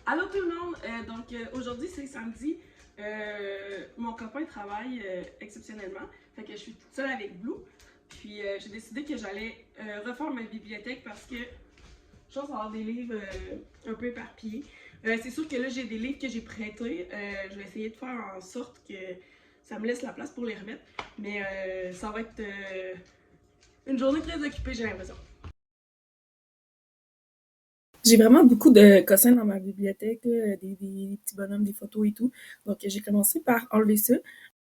Allô tout le monde! Aujourd'hui c'est samedi. Mon copain travaille exceptionnellement. Fait que je suis toute seule avec Blue. Puis j'ai décidé que j'allais refaire ma bibliothèque parce que je pense avoir des livres un peu éparpillés. C'est sûr que là j'ai des livres que j'ai prêtés. Je vais essayer de faire en sorte que ça me laisse la place pour les remettre. Mais ça va être une journée très occupée, j'ai l'impression. J'ai vraiment beaucoup de cossins dans ma bibliothèque, là, des petits bonhommes, des photos et tout. Donc, j'ai commencé par enlever ça.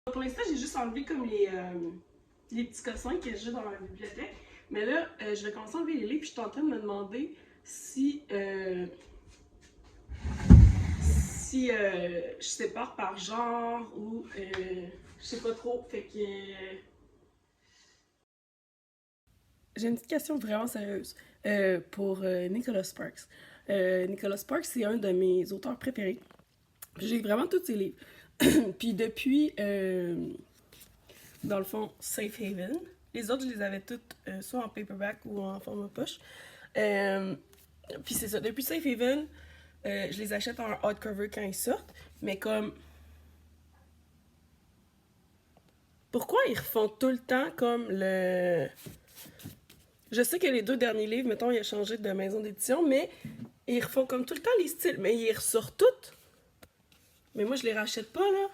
Pour l'instant, j'ai juste enlevé comme les petits cossins que j'ai dans ma bibliothèque. Mais là, je vais commencer à enlever les livres. Puis je suis en train de me demander si je sépare par genre ou je sais pas trop. Fait que j'ai une petite question vraiment sérieuse pour Nicholas Sparks. Nicholas Sparks, c'est un de mes auteurs préférés. J'ai vraiment tous ses livres. Puis depuis, dans le fond, Safe Haven. Les autres, je les avais toutes soit en paperback ou en format poche. Euh, Puis c'est ça. Depuis Safe Haven, je les achète en hardcover quand ils sortent. Mais comme, pourquoi ils refont tout le temps comme le... Je sais que les deux derniers livres, mettons, il a changé de maison d'édition, mais ils refont comme tout le temps les styles. Mais ils ressortent toutes. Mais moi, je les rachète pas, là.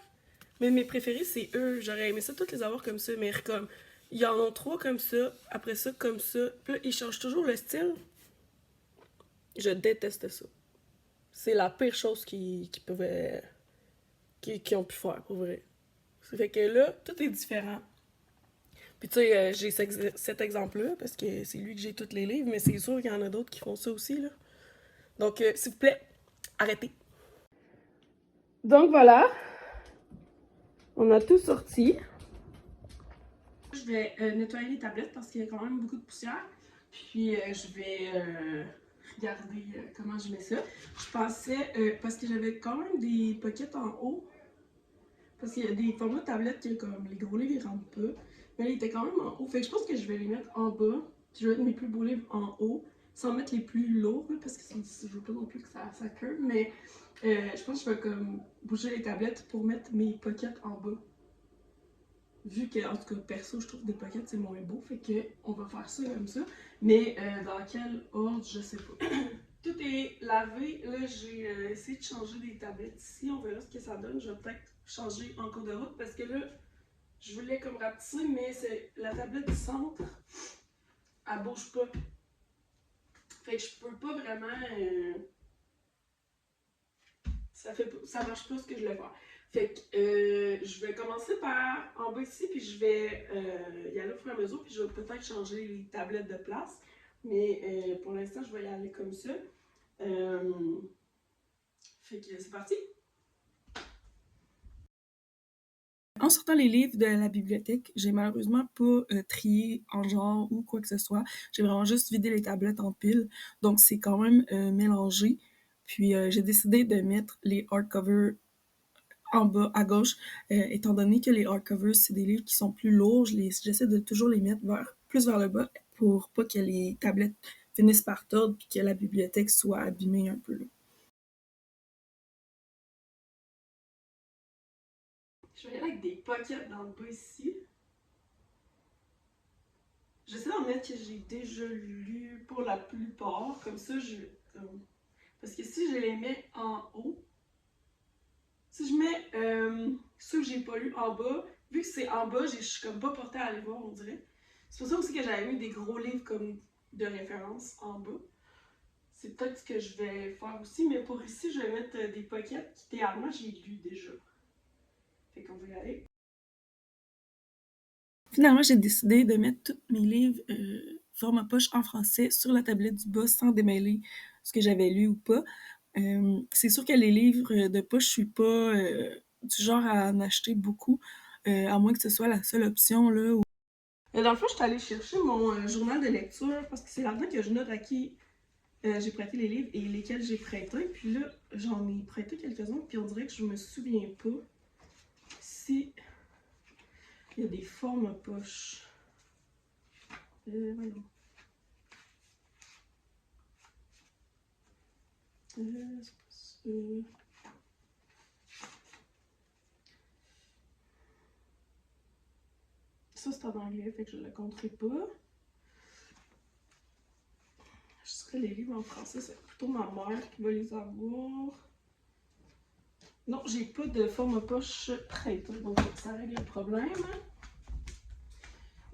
Mais mes préférés, c'est eux. J'aurais aimé ça toutes les avoir comme ça. Mais comme, ils en ont trois comme ça, après ça, comme ça. Puis là, ils changent toujours le style. Je déteste ça. C'est la pire chose qu'ils pouvaient. Qu'ils ont pu faire, pour vrai. Ça fait que là, tout est différent. Puis tu sais, j'ai cet exemple-là, parce que c'est lui que j'ai tous les livres, mais c'est sûr qu'il y en a d'autres qui font ça aussi, là. Donc, s'il vous plaît, arrêtez. Donc voilà, on a tout sorti. Je vais nettoyer les tablettes parce qu'il y a quand même beaucoup de poussière. Puis je vais regarder comment je mets ça. Je pensais, parce que j'avais quand même des pockets en haut. Parce qu'il y a des formats de tablettes que comme les gros livres ils rentrent pas. Mais là, ils étaient quand même en haut. Fait que je pense que je vais les mettre en bas. Puis je vais mettre mes plus beaux livres en haut. Sans mettre les plus lourds, là, parce que je veux pas non plus que ça curve. Mais je pense que je vais comme bouger les tablettes pour mettre mes pockets en bas. Vu que, en tout cas, perso, je trouve des pockets c'est moins beau, fait que on va faire ça comme ça. Mais dans quel ordre, je sais pas. Tout est lavé. Là, j'ai essayé de changer des tablettes ici. On verra ce que ça donne. Je vais peut-être changer en cours de route parce que là, je voulais comme rapetisser, mais c'est la tablette du centre, elle bouge pas. Fait que je peux pas vraiment. Ça marche pas ce que je voulais faire. Fait que je vais commencer par en bas ici, puis je vais y aller au fur et à mesure, puis je vais peut-être changer les tablettes de place. Mais pour l'instant, je vais y aller comme ça. Fait que c'est parti. En sortant les livres de la bibliothèque, j'ai malheureusement pas trié en genre ou quoi que ce soit. J'ai vraiment juste vidé les tablettes en pile. Donc c'est quand même mélangé. Puis j'ai décidé de mettre les hardcovers en bas à gauche, étant donné que les hardcovers, c'est des livres qui sont plus lourds, j'essaie de toujours les mettre plus vers le bas pour pas que les tablettes finissent par tordre puis que la bibliothèque soit abîmée un peu. Là. Je vais y aller avec des pockets dans le bas ici. J'essaie d'en mettre que j'ai déjà lu pour la plupart, comme ça parce que si je les mets en haut, si je mets ceux que j'ai pas lu en bas, vu que c'est en bas, je suis comme pas portée à aller voir, on dirait. C'est pour ça aussi que j'avais mis des gros livres comme de référence en bas. C'est peut-être ce que je vais faire aussi, mais pour ici, je vais mettre des pockets qui, théoriquement, j'ai lu déjà. Fait qu'on va y aller. Finalement, j'ai décidé de mettre tous mes livres format poche en français sur la tablette du bas sans démêler ce que j'avais lu ou pas. C'est sûr que les livres de poche, je suis pas du genre à en acheter beaucoup, à moins que ce soit la seule option. Là, où... Dans le fond, je suis allée chercher mon journal de lecture parce que c'est là-dedans que je note à qui j'ai prêté les livres et lesquels j'ai prêté. Puis là, j'en ai prêté quelques-uns, puis on dirait que je me souviens pas si il y a des formes poche. Voyons. Ça, c'est en anglais, fait que je ne le compterai pas. Je dirais les livres en français, c'est plutôt ma mère qui va les avoir. Non, j'ai pas de forme poche prête, donc ça règle le problème.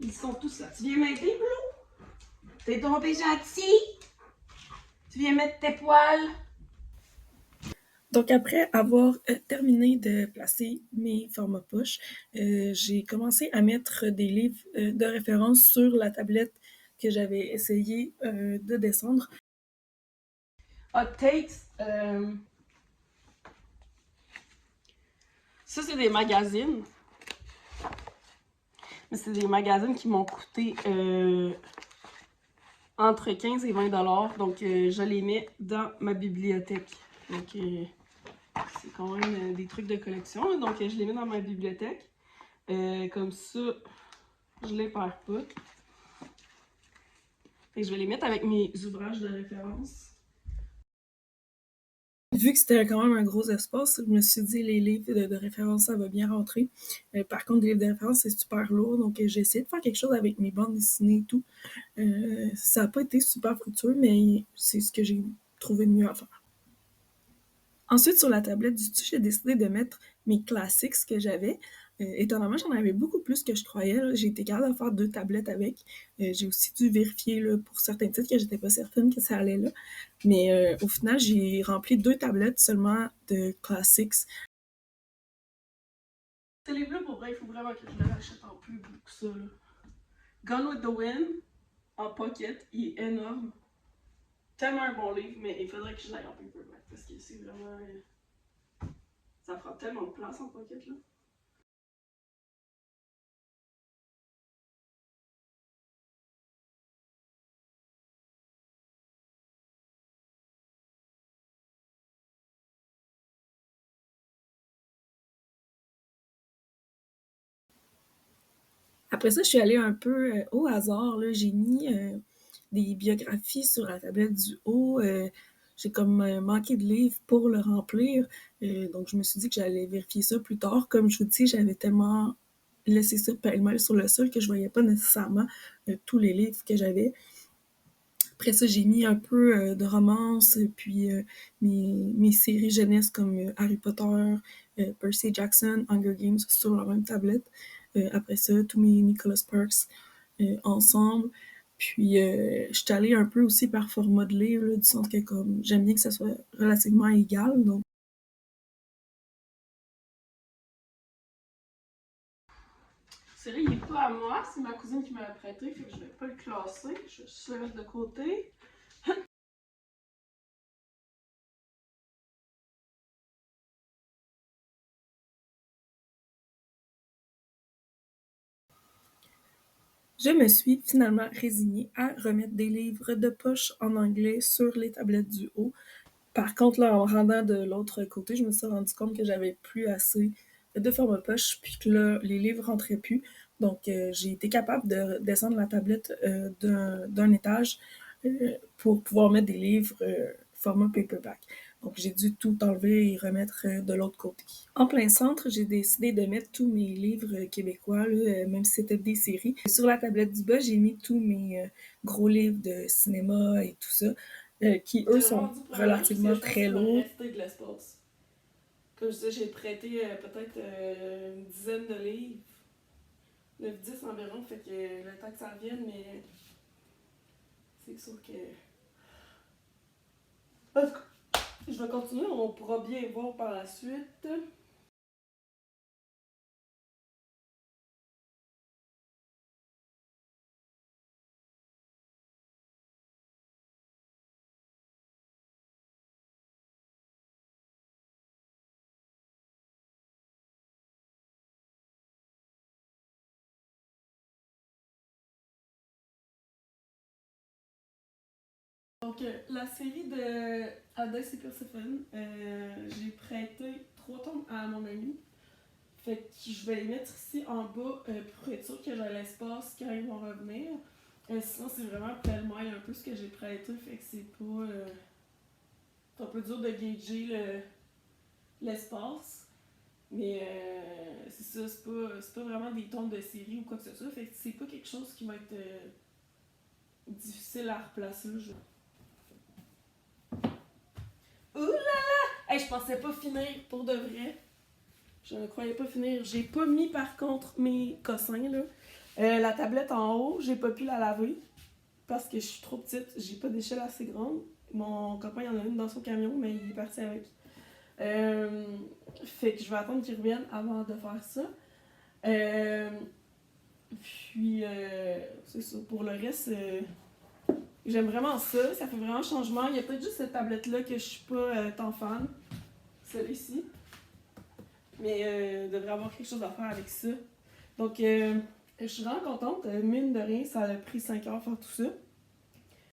Ils sont tous là. Tu viens m'aider, Blue? T'es tombé gentil? Tu viens mettre tes poils? Donc après avoir terminé de placer mes formats poches, j'ai commencé à mettre des livres de référence sur la tablette que j'avais essayé de descendre. Hot Takes, ça c'est des magazines. Mais c'est des magazines qui m'ont coûté entre 15 et 20 $. Donc je les mets dans ma bibliothèque. Donc c'est quand même des trucs de collection. Donc je les mets dans ma bibliothèque. Comme ça, je les perds pas. Et je vais les mettre avec mes ouvrages de référence. Vu que c'était quand même un gros espace, je me suis dit les livres de référence, ça va bien rentrer. Par contre, les livres de référence, c'est super lourd. Donc j'ai essayé de faire quelque chose avec mes bandes dessinées et tout. Ça n'a pas été super fructueux, mais c'est ce que j'ai trouvé de mieux à faire. Ensuite, sur la tablette du dessus, j'ai décidé de mettre mes classiques que j'avais. Étonnamment, j'en avais beaucoup plus que je croyais. J'ai été capable de faire 2 tablettes avec. J'ai aussi dû vérifier là, pour certains titres que j'étais pas certaine que ça allait là. Mais au final, j'ai rempli 2 tablettes seulement de classics. Ce livre-là, pour vrai, il faut vraiment que je le rachète en plus beau que ça. Là. Gone with the Wind, en pocket, il est énorme. Tellement un bon livre, mais il faudrait que je l'aille en paperback parce que c'est vraiment. Ça prend tellement de place en pocket là. Après ça, je suis allée un peu au hasard. Là. J'ai mis des biographies sur la tablette du haut. J'ai comme manqué de livres pour le remplir. Donc, je me suis dit que j'allais vérifier ça plus tard. Comme je vous dis, j'avais tellement laissé ça pêle-mêle sur le sol que je voyais pas nécessairement tous les livres que j'avais. Après ça, j'ai mis un peu de romance, puis mes séries jeunesse comme Harry Potter, Percy Jackson, Hunger Games sur la même tablette. Après ça, tous mes Nicholas Sparks ensemble. Puis, je suis allée un peu aussi par format de livre, là, du sens que comme j'aime bien que ça soit relativement égal. Donc, c'est vrai, il n'est pas à moi, c'est ma cousine qui m'a prêté, fait que je vais pas le classer. Je vais juste le mettre de côté. Je me suis finalement résignée à remettre des livres de poche en anglais sur les tablettes du haut. Par contre, là, en me rendant de l'autre côté, je me suis rendu compte que j'avais plus assez de format poche, puis que là, les livres rentraient plus. Donc, j'ai été capable de descendre la tablette d'un étage pour pouvoir mettre des livres format paperback. Donc, j'ai dû tout enlever et remettre de l'autre côté. En plein centre, j'ai décidé de mettre tous mes livres québécois, là, même si c'était des séries. Sur la tablette du bas, j'ai mis tous mes gros livres de cinéma et tout ça, qui eux sont relativement très lourds. De l'espace. Comme je disais, j'ai prêté peut-être une dizaine de livres, 9-10 environ, fait que le temps que ça revienne, mais c'est sûr que. En tout cas, je vais continuer, on pourra bien voir par la suite. Donc, la série de Hades et Persephone, j'ai prêté 3 tomes à mon ami. Fait que je vais les mettre ici en bas pour être sûr que j'ai l'espace quand ils vont revenir. Sinon, c'est vraiment pêle-mêle un peu ce que j'ai prêté, fait que c'est pas C'est un peu dur de gager l'espace. Mais c'est ça, c'est pas vraiment des tons de série ou quoi que ce soit. Fait que c'est pas quelque chose qui va être difficile à replacer. Ouh là là! Hey, je pensais pas finir pour de vrai. Je ne croyais pas finir. J'ai pas mis par contre mes cossins là. La tablette en haut, j'ai pas pu la laver parce que je suis trop petite. J'ai pas d'échelle assez grande. Mon copain il en a une dans son camion, mais il est parti avec. Fait que je vais attendre qu'il revienne avant de faire ça. Puis, c'est ça. Pour le reste, j'aime vraiment ça. Ça fait vraiment changement. Il y a peut-être juste cette tablette-là que je suis pas tant fan. Celle-ci. Mais devrait avoir quelque chose à faire avec ça. Donc, je suis vraiment contente. Mine de rien, ça a pris 5 heures faire tout ça.